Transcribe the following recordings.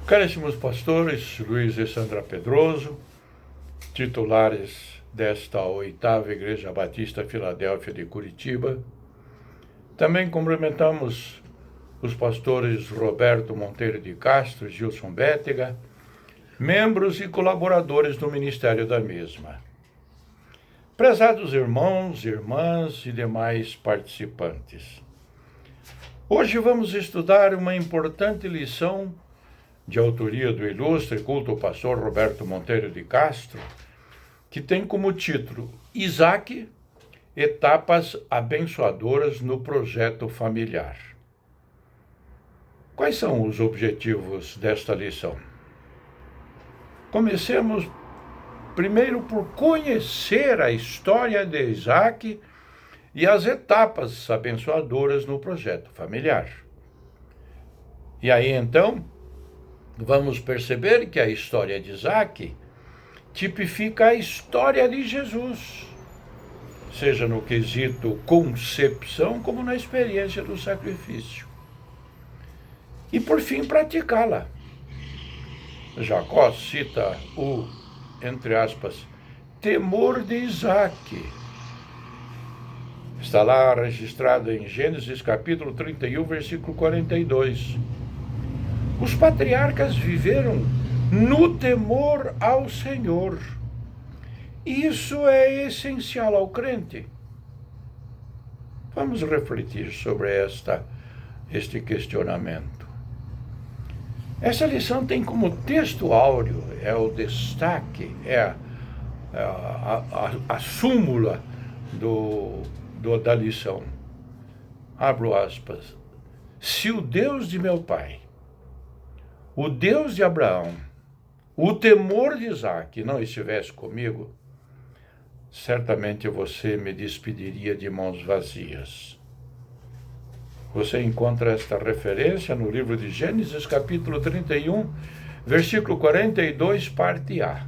Caríssimos pastores, Luiz e Sandra Pedroso, titulares desta 8ª Igreja Batista Filadélfia de Curitiba. Também cumprimentamos os pastores Roberto Monteiro de Castro e Gilson Bétega, membros e colaboradores do ministério da mesma. Prezados irmãos, irmãs e demais participantes, hoje vamos estudar uma importante lição de autoria do ilustre culto pastor Roberto Monteiro de Castro, que tem como título Isaac, etapas abençoadoras no projeto familiar. Quais são os objetivos desta lição? Comecemos primeiro por conhecer a história de Isaac e as etapas abençoadoras no projeto familiar. E aí então, vamos perceber que a história de Isaac tipifica a história de Jesus, seja no quesito concepção, como na experiência do sacrifício. E por fim, praticá-la. Jacó cita o, entre aspas, temor de Isaac. Está lá registrado em Gênesis capítulo 31, versículo 42. Os patriarcas viveram no temor ao Senhor. Isso é essencial ao crente. Vamos refletir sobre este questionamento. Essa lição tem como texto áureo, é o destaque, é a súmula da lição. Abro aspas. Se o Deus de meu pai, o Deus de Abraão, o temor de Isaac não estivesse comigo, certamente você me despediria de mãos vazias. Você encontra esta referência no livro de Gênesis, capítulo 31, versículo 42, parte A.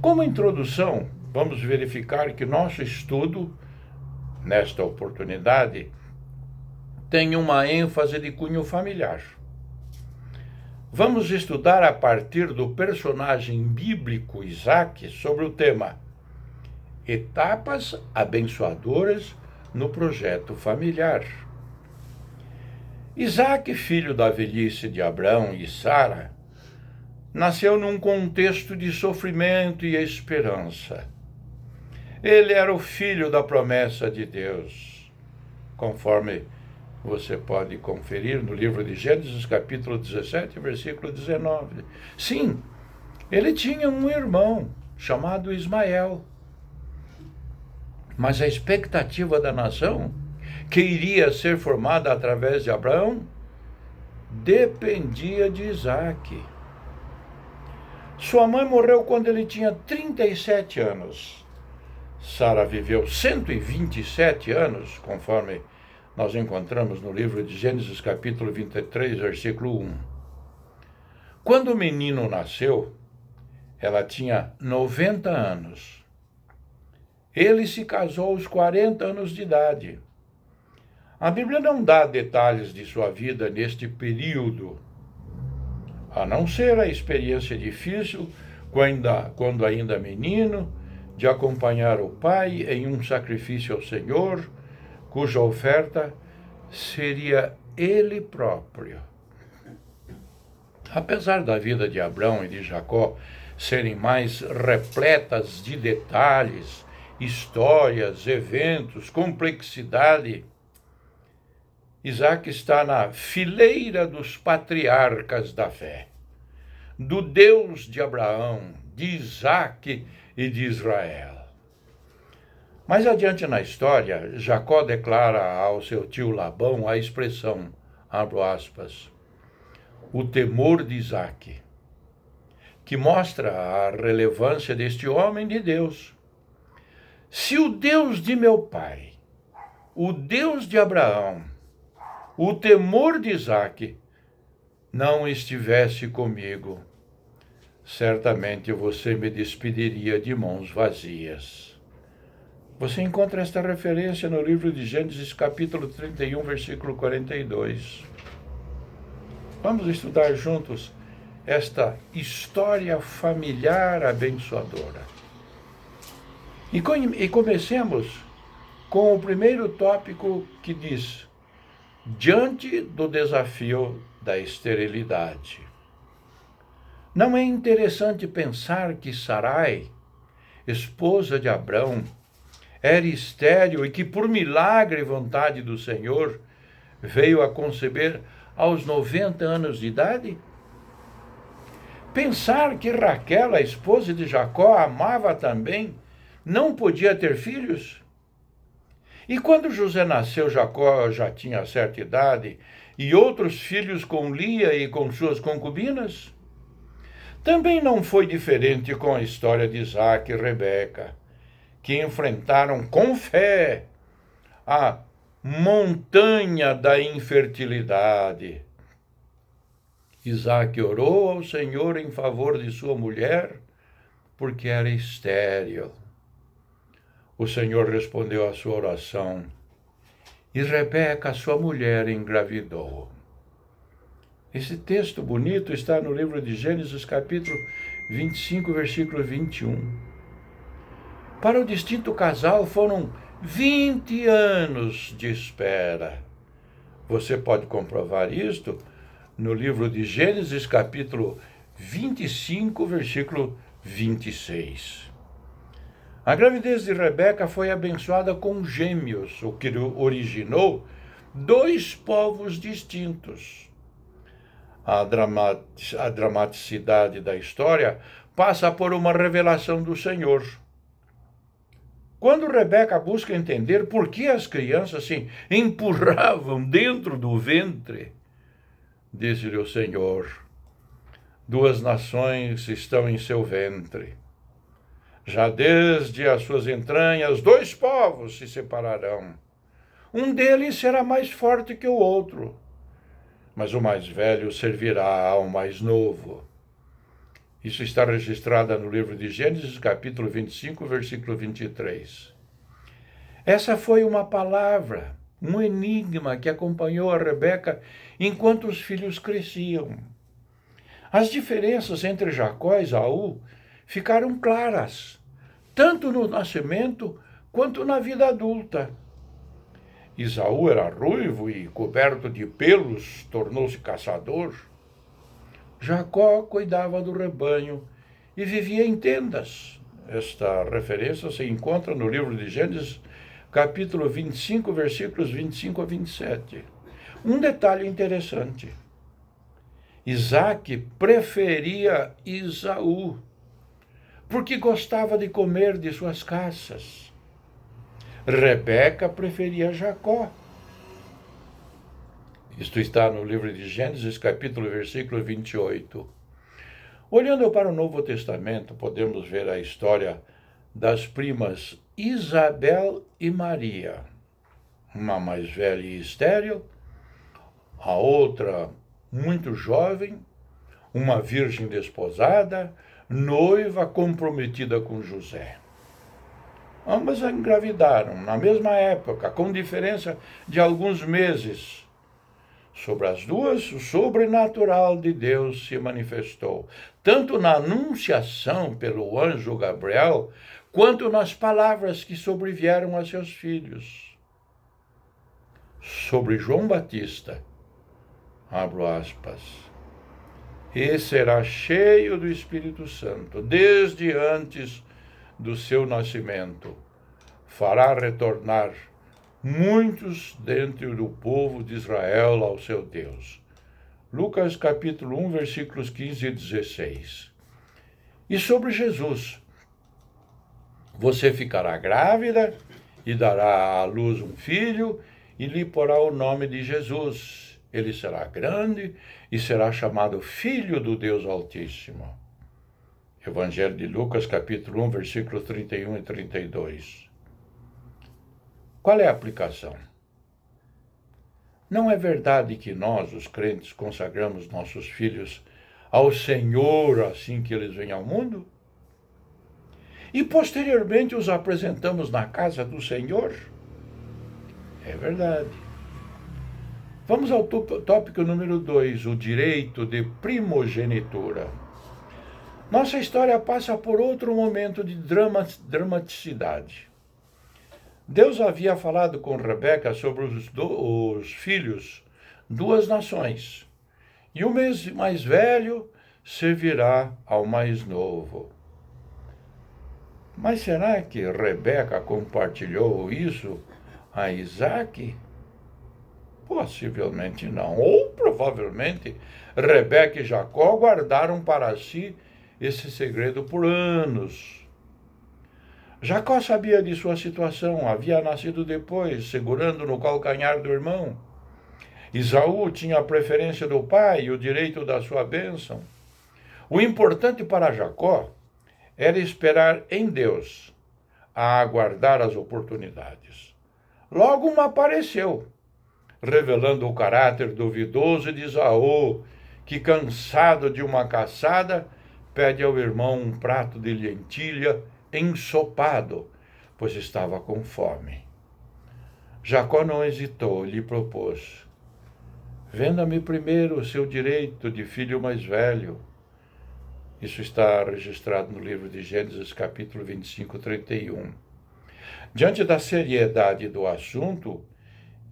Como introdução, vamos verificar que nosso estudo, nesta oportunidade, tem uma ênfase de cunho familiar. Vamos estudar a partir do personagem bíblico Isaac sobre o tema Etapas abençoadoras no projeto familiar. Isaac, filho da velhice de Abraão e Sara, nasceu num contexto de sofrimento e esperança. Ele era o filho da promessa de Deus, conforme você pode conferir no livro de Gênesis, capítulo 17, versículo 19. Sim, ele tinha um irmão chamado Ismael. Mas a expectativa da nação, que iria ser formada através de Abraão, dependia de Isaac. Sua mãe morreu quando ele tinha 37 anos. Sara viveu 127 anos, conforme nós encontramos no livro de Gênesis, capítulo 23, versículo 1. Quando o menino nasceu, ela tinha 90 anos. Ele se casou aos 40 anos de idade. A Bíblia não dá detalhes de sua vida neste período, a não ser a experiência difícil, quando ainda menino, de acompanhar o pai em um sacrifício ao Senhor, cuja oferta seria ele próprio. Apesar da vida de Abraão e de Jacó serem mais repletas de detalhes, histórias, eventos, complexidade, Isaac está na fileira dos patriarcas da fé, do Deus de Abraão, de Isaac e de Israel. Mais adiante na história, Jacó declara ao seu tio Labão a expressão, abro aspas, o temor de Isaac, que mostra a relevância deste homem de Deus. Se o Deus de meu pai, o Deus de Abraão, o temor de Isaac não estivesse comigo, certamente você me despediria de mãos vazias. Você encontra esta referência no livro de Gênesis, capítulo 31, versículo 42. Vamos estudar juntos esta história familiar abençoadora. E comecemos com o primeiro tópico que diz: diante do desafio da esterilidade. Não é interessante pensar que Sarai, esposa de Abrão, era estéril e que, por milagre e vontade do Senhor, veio a conceber aos 90 anos de idade? Pensar que Raquel, a esposa de Jacó, amava também, não podia ter filhos? E quando José nasceu, Jacó já tinha certa idade, e outros filhos com Lia e com suas concubinas? Também não foi diferente com a história de Isaac e Rebeca, que enfrentaram com fé a montanha da infertilidade. Isaac orou ao Senhor em favor de sua mulher, porque era estéril. O Senhor respondeu à sua oração, e Rebeca, sua mulher, engravidou. Esse texto bonito está no livro de Gênesis, capítulo 25, versículo 21. Para o distinto casal foram 20 anos de espera. Você pode comprovar isto no livro de Gênesis, capítulo 25, versículo 26. A gravidez de Rebeca foi abençoada com gêmeos, o que originou 2 povos distintos. A dramaticidade da história passa por uma revelação do Senhor. Quando Rebeca busca entender por que as crianças se empurravam dentro do ventre, disse-lhe o Senhor: 2 nações estão em seu ventre. Já desde as suas entranhas, 2 povos se separarão. Um deles será mais forte que o outro, mas o mais velho servirá ao mais novo. Isso está registrado no livro de Gênesis, capítulo 25, versículo 23. Essa foi uma palavra, um enigma que acompanhou a Rebeca enquanto os filhos cresciam. As diferenças entre Jacó e Esaú ficaram claras, tanto no nascimento quanto na vida adulta. Esaú era ruivo e coberto de pelos, tornou-se caçador. Jacó cuidava do rebanho e vivia em tendas. Esta referência se encontra no livro de Gênesis, capítulo 25, versículos 25 a 27. Um detalhe interessante: Isaac preferia Esaú, porque gostava de comer de suas caças. Rebeca preferia Jacó. Isto está no livro de Gênesis, capítulo, versículo 28. Olhando para o Novo Testamento, podemos ver a história das primas Isabel e Maria. Uma mais velha e estéril, a outra muito jovem, uma virgem desposada, noiva comprometida com José. Ambas engravidaram na mesma época, com diferença de alguns meses. Sobre as duas, o sobrenatural de Deus se manifestou, tanto na anunciação pelo anjo Gabriel, quanto nas palavras que sobrevieram a seus filhos. Sobre João Batista, abro aspas, e será cheio do Espírito Santo, desde antes do seu nascimento. Fará retornar muitos dentre do povo de Israel ao seu Deus. Lucas capítulo 1, versículos 15 e 16. E sobre Jesus: você ficará grávida e dará à luz um filho e lhe porá o nome de Jesus. Ele será grande e será chamado Filho do Deus Altíssimo. Evangelho de Lucas capítulo 1, versículos 31 e 32. Qual é a aplicação? Não é verdade que nós, os crentes, consagramos nossos filhos ao Senhor assim que eles vêm ao mundo? E posteriormente os apresentamos na casa do Senhor? É verdade. Vamos ao tópico número 2, o direito de primogenitura. Nossa história passa por outro momento de dramaticidade. Deus havia falado com Rebeca sobre os filhos, duas nações, e o mais velho servirá ao mais novo. Mas será que Rebeca compartilhou isso a Isaque? Possivelmente não. Ou provavelmente Rebeca e Jacó guardaram para si esse segredo por anos. Jacó sabia de sua situação, havia nascido depois, segurando no calcanhar do irmão. Esaú tinha a preferência do pai e o direito da sua bênção. O importante para Jacó era esperar em Deus, a aguardar as oportunidades. Logo uma apareceu, revelando o caráter duvidoso de Esaú, que, cansado de uma caçada, pede ao irmão um prato de lentilha ensopado, pois estava com fome. Jacó não hesitou, lhe propôs: venda-me primeiro o seu direito de filho mais velho. Isso está registrado no livro de Gênesis, capítulo 25, 31. Diante da seriedade do assunto,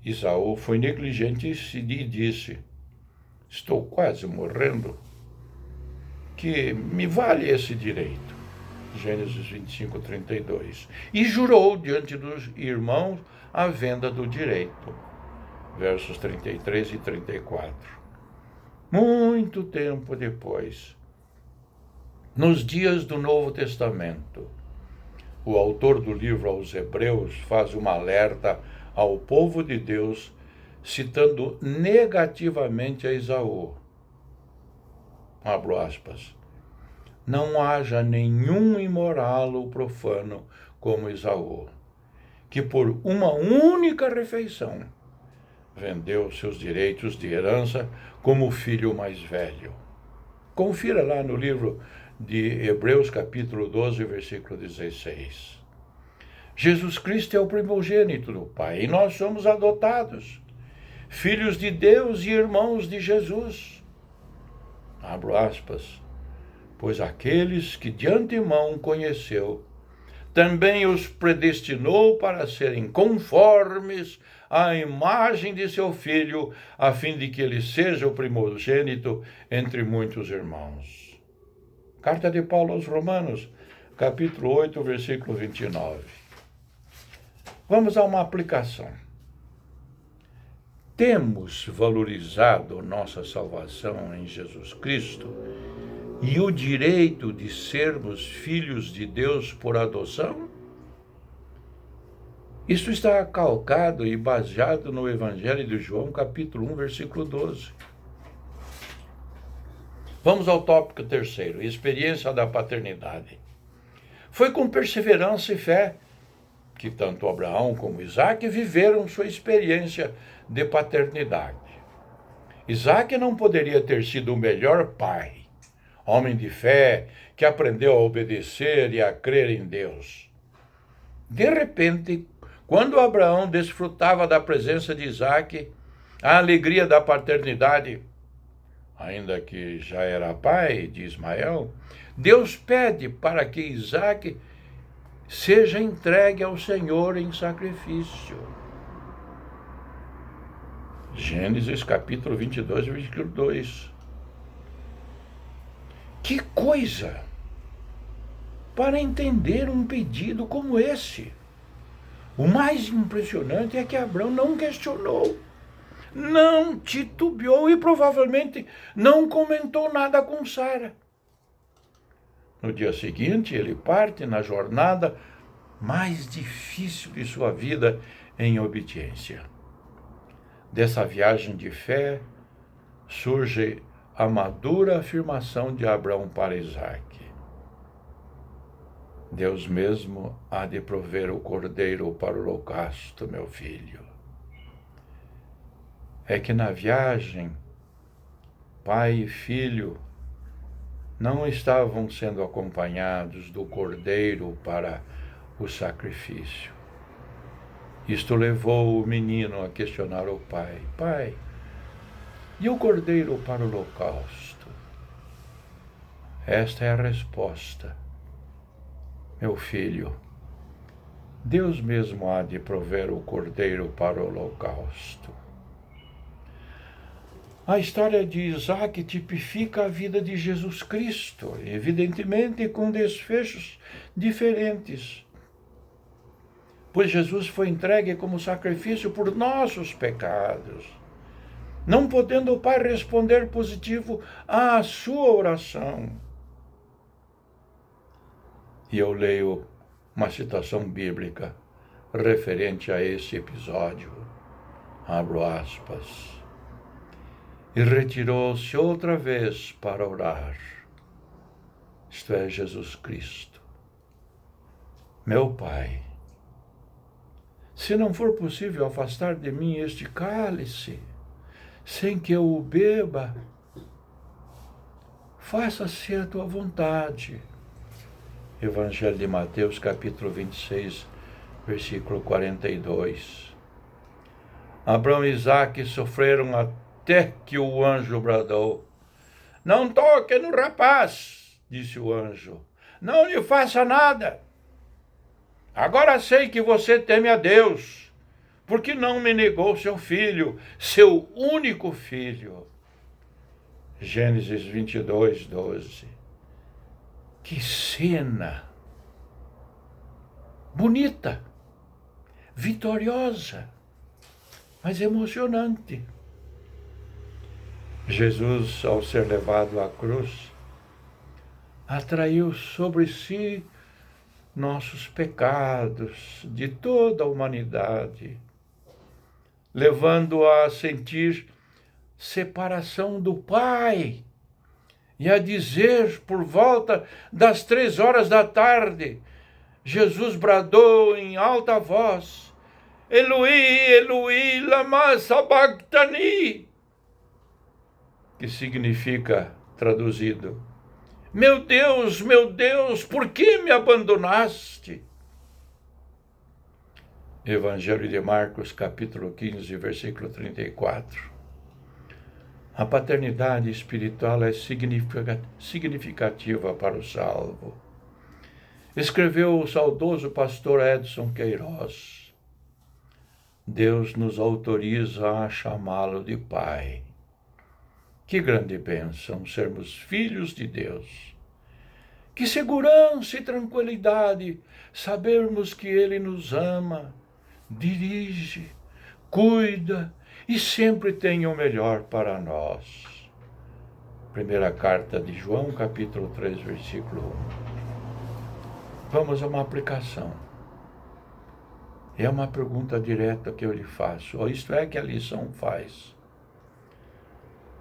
Esaú foi negligente e disse: estou quase morrendo, que me vale esse direito. Gênesis 25, 32. E jurou diante dos irmãos a venda do direito. Versos 33 e 34. Muito tempo depois, nos dias do Novo Testamento, o autor do livro aos Hebreus faz um alerta ao povo de Deus, citando negativamente a Esaú. Abro aspas. Não haja nenhum imoral ou profano como Esaú, que por uma única refeição vendeu seus direitos de herança como o filho mais velho. Confira lá no livro de Hebreus, capítulo 12, versículo 16. Jesus Cristo é o primogênito do Pai, e nós somos adotados, filhos de Deus e irmãos de Jesus. Abro aspas. Pois aqueles que de antemão conheceu, também os predestinou para serem conformes à imagem de seu Filho, a fim de que ele seja o primogênito entre muitos irmãos. Carta de Paulo aos Romanos, capítulo 8, versículo 29. Vamos a uma aplicação. Temos valorizado nossa salvação em Jesus Cristo e o direito de sermos filhos de Deus por adoção? Isso está calcado e baseado no Evangelho de João, capítulo 1, versículo 12. Vamos ao tópico terceiro, experiência da paternidade. Foi com perseverança e fé que tanto Abraão como Isaque viveram sua experiência de paternidade. Isaque não poderia ter sido o melhor pai, homem de fé, que aprendeu a obedecer e a crer em Deus. De repente, quando Abraão desfrutava da presença de Isaque, a alegria da paternidade, ainda que já era pai de Ismael, Deus pede para que Isaque seja entregue ao Senhor em sacrifício. Gênesis capítulo 22, versículo 2. Que coisa para entender um pedido como esse! O mais impressionante é que Abraão não questionou, não titubeou e provavelmente não comentou nada com Sara. No dia seguinte, ele parte na jornada mais difícil de sua vida em obediência. Dessa viagem de fé surge a madura afirmação de Abraão para Isaque: Deus mesmo há de prover o cordeiro para o holocausto, meu filho. É que na viagem, pai e filho não estavam sendo acompanhados do cordeiro para o sacrifício. Isto levou o menino a questionar o pai: Pai, E o cordeiro para o holocausto? Esta é a resposta. Meu filho, Deus mesmo há de prover o cordeiro para o holocausto. A história de Isaac tipifica a vida de Jesus Cristo, evidentemente com desfechos diferentes. Pois Jesus foi entregue como sacrifício por nossos pecados, não podendo o Pai responder positivo à sua oração. E eu leio uma citação bíblica referente a esse episódio. Abro aspas. E retirou-se outra vez para orar. Isto é, Jesus Cristo. Meu Pai, se não for possível afastar de mim este cálice, sem que eu o beba, faça-se a tua vontade. Evangelho de Mateus, capítulo 26, versículo 42. Abraão e Isaque sofreram até que o anjo bradou. Não toque no rapaz, disse o anjo. Não lhe faça nada. Agora sei que você teme a Deus, porque não me negou seu filho, seu único filho. Gênesis 22, 12. Que cena bonita, vitoriosa, mas emocionante. Jesus, ao ser levado à cruz, atraiu sobre si nossos pecados de toda a humanidade, levando-a a sentir separação do Pai e a dizer, por volta das 3 horas da tarde, Jesus bradou em alta voz, Eloi, Eloi, lama sabachthani, que significa, traduzido, meu Deus, por que me abandonaste? Evangelho de Marcos, capítulo 15, versículo 34. A paternidade espiritual é significativa para o salvo. Escreveu o saudoso pastor Edson Queiroz. Deus nos autoriza a chamá-lo de Pai. Que grande bênção sermos filhos de Deus. Que segurança e tranquilidade sabermos que Ele nos ama, dirige, cuida e sempre tem o melhor para nós. Primeira carta de João, capítulo 3, versículo 1. Vamos a uma aplicação. É uma pergunta direta que eu lhe faço, ou isto é que a lição faz.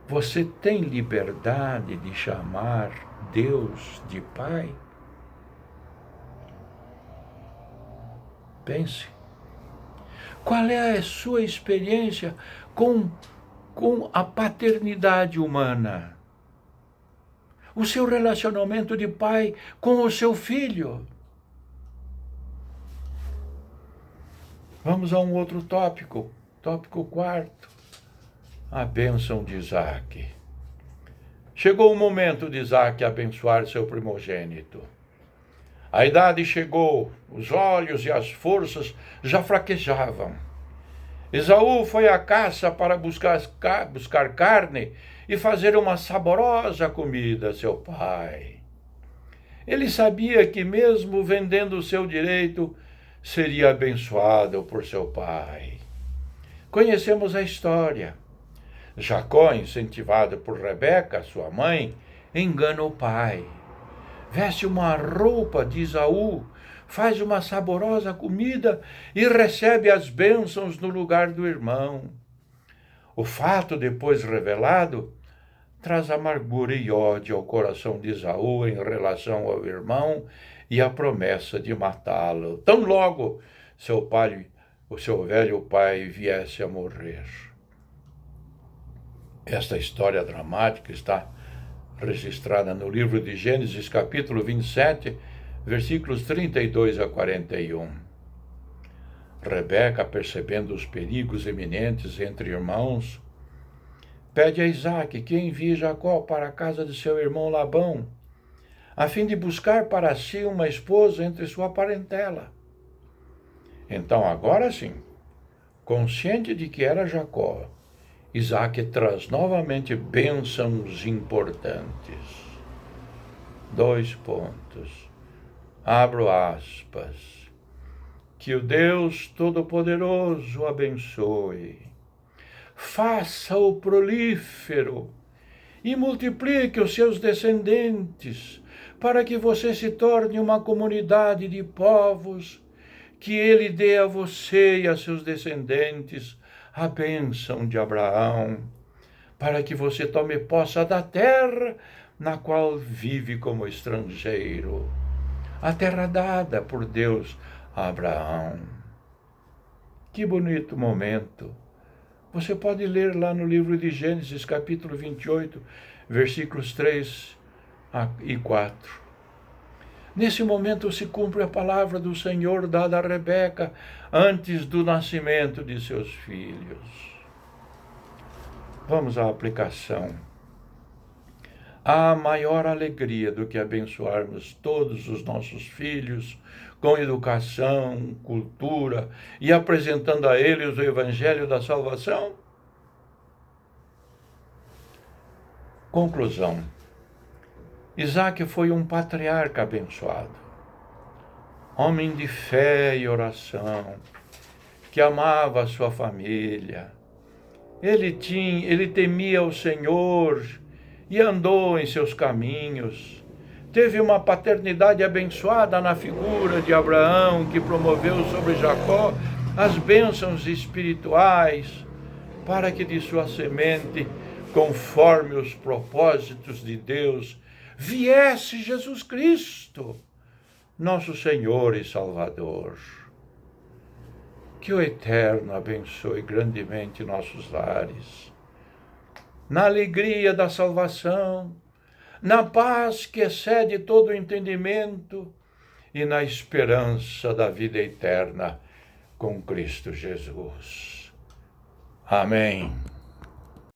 Você tem liberdade de chamar Deus de Pai? Pense. Qual é a sua experiência com a paternidade humana? O seu relacionamento de pai com o seu filho? Vamos a um outro tópico, tópico 4. A bênção de Isaac. Chegou o momento de Isaac abençoar seu primogênito. A idade chegou, os olhos e as forças já fraquejavam. Esaú foi à caça para buscar carne e fazer uma saborosa comida a seu pai. Ele sabia que mesmo vendendo o seu direito, seria abençoado por seu pai. Conhecemos a história. Jacó, incentivado por Rebeca, sua mãe, engana o pai. Veste uma roupa de Esaú, faz uma saborosa comida e recebe as bênçãos no lugar do irmão. O fato depois revelado traz amargura e ódio ao coração de Esaú em relação ao irmão e a promessa de matá-lo, tão logo o seu velho pai viesse a morrer. Esta história dramática está registrada no livro de Gênesis, capítulo 27, versículos 32 a 41. Rebeca, percebendo os perigos iminentes entre irmãos, pede a Isaque que envie Jacó para a casa de seu irmão Labão, a fim de buscar para si uma esposa entre sua parentela. Então, agora sim, consciente de que era Jacó, Isaque traz novamente bênçãos importantes. 2 pontos. Abro aspas. Que o Deus Todo-Poderoso abençoe. Faça-o prolífero e multiplique os seus descendentes, para que você se torne uma comunidade de povos, que ele dê a você e a seus descendentes a bênção de Abraão, para que você tome posse da terra na qual vive como estrangeiro, a terra dada por Deus a Abraão. Que bonito momento! Você pode ler lá no livro de Gênesis, capítulo 28, versículos 3 e 4. Nesse momento se cumpre a palavra do Senhor dada a Rebeca antes do nascimento de seus filhos. Vamos à aplicação. Há maior alegria do que abençoarmos todos os nossos filhos com educação, cultura e apresentando a eles o Evangelho da salvação? Conclusão. Isaque foi um patriarca abençoado, homem de fé e oração, que amava a sua família. Ele temia o Senhor e andou em seus caminhos. Teve uma paternidade abençoada na figura de Abraão, que promoveu sobre Jacó as bênçãos espirituais, para que de sua semente, conforme os propósitos de Deus, viesse Jesus Cristo, nosso Senhor e Salvador. Que o Eterno abençoe grandemente nossos lares, na alegria da salvação, na paz que excede todo o entendimento e na esperança da vida eterna com Cristo Jesus. Amém.